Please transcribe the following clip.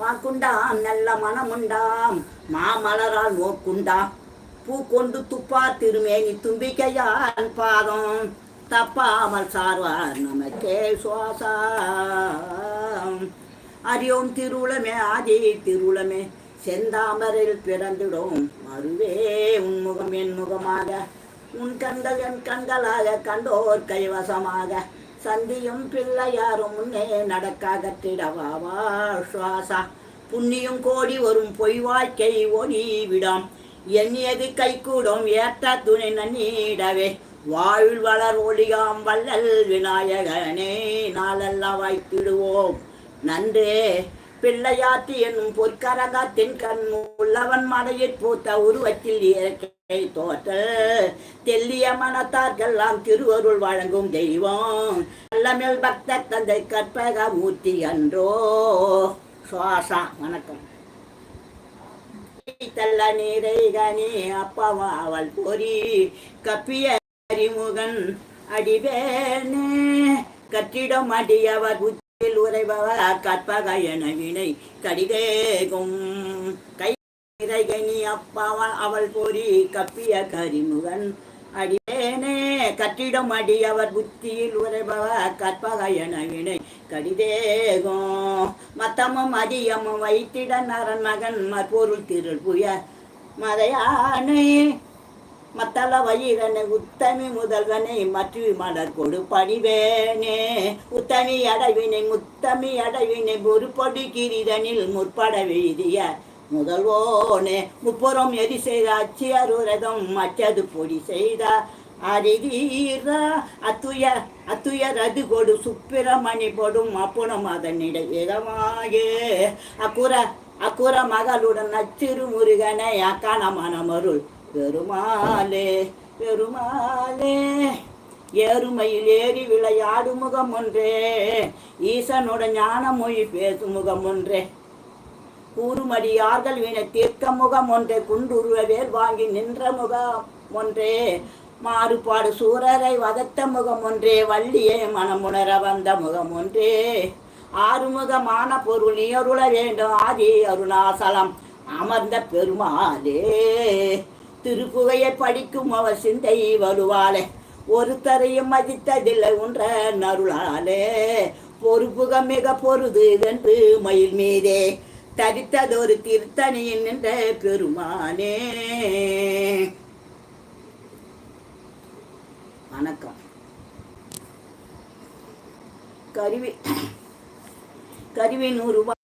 வாக்குண்டாம் நல்ல மனமுண்டாம் மாமலரால் நோக்குண்டாம் பூ கொண்டு துப்பார் திருமேனி தும்பிக்கையான் பாதம் தப்பாமல் சார்வார் நமக்கே சுவாசம். அறியோம் திருவுளமே ஆதி திருவுளமே செந்தாமரில் பிறந்திடும் மறுவே உன்முகம் என் முகமாக உன் கண்கள் என் கண்களாக கண்டோர் கைவசமாக சந்தியும் பிள்ளையாரும் முன்னே நடக்காகற்றிடவாவா சுவாசா. புண்ணியும் கோடி வரும் பொய் வாழ்க்கை ஒளி விடாம் எண்ணியது கைகூடும் ஏற்ற துணை நன்னீடவே வாழ் வளர் ஒளியாம் வள்ளல் விநாயகனே நாளெல்லாம் வாய்த்திடுவோம் நன்றே. பிள்ளையாற்றி என்னும் பொற்கரகத்தின் கண் உள்ளவன் மலையில் பூத்த உருவத்தில் இயற்கை தோற்றல் தெல்லிய மனத்தார்கெல்லாம் திருவருள் வழங்கும் தெய்வம் நல்லமேல் பக்த தந்தை கற்பக மூர்த்தி அன்றோ சுவாசா. வணக்கம். தள்ள நீரை கனி அப்பாவா அவள் பொறி கப்பிய அறிமுகன் அடிவேனே கட்டிடம் அடியவர் உரைபவர் கற்பக என வினை கடிதேகும் கை நிறைகனி அப்பாவா அவள் பொறி கப்பிய கரிமுகன் அடியேனே கட்டிடம் அடியவர் புத்தியில் உரைபவர் கற்பக என வினை கடிதேகும் மத்தமும் அதியமும் வைத்திட நரன் மகன் மற்பொருள் திருள் புய மதையானை மத்தள வயிறனை உத்தமி முதல்வனை மற்ற மலர் கொடு பணிவேனே உத்தமி அடைவினை முத்தமி அடைவினை பொறுப்படு கிரிதனில் முற்பட வெய்திய முதல்வோனே முப்புறம் எரி செய்த அச்சியருரதம் மற்றது பொடி செய்த அறிதீர அத்துயர் அது கொடு சுப்பிரமணி பொடும் அப்புணம் அதனிடை இதமாகே அக்குற மகளுடன் நச்சிறு முருகனை அக்கான மனமருள் பெருமாளே பெருமாளே. ஏறுமையில் ஏறி விளையாடு முகம் ஒன்றே ஈசனோட ஞான மொழி பேசும் முகம் ஒன்றே கூறுமடியார்கள் வினை தீர்க்க முகம் ஒன்றே குண்டுருவ வேல் வாங்கி நின்ற முகம் ஒன்றே மாறுபாடு சூரரை வதத்த முகம் ஒன்றே வள்ளியை மனமுணர வந்த முகம் ஒன்றே ஆறுமுகமான பொருள் நீ அருள வேண்டும் ஆதி அருணாசலம் அமர்ந்த பெருமாளே. திருப்புகையை படிக்கும் அவர் சிந்தை வலுவாலே ஒருத்தரையும் மதித்ததில்லை உன்ற நருளாலே பொறுப்புக மிக பொருது என்று மயில் மீதே தரித்ததொரு திருத்தணியில் நின்ற பெருமானே. வணக்கம். கருவி 100 ரூபாய்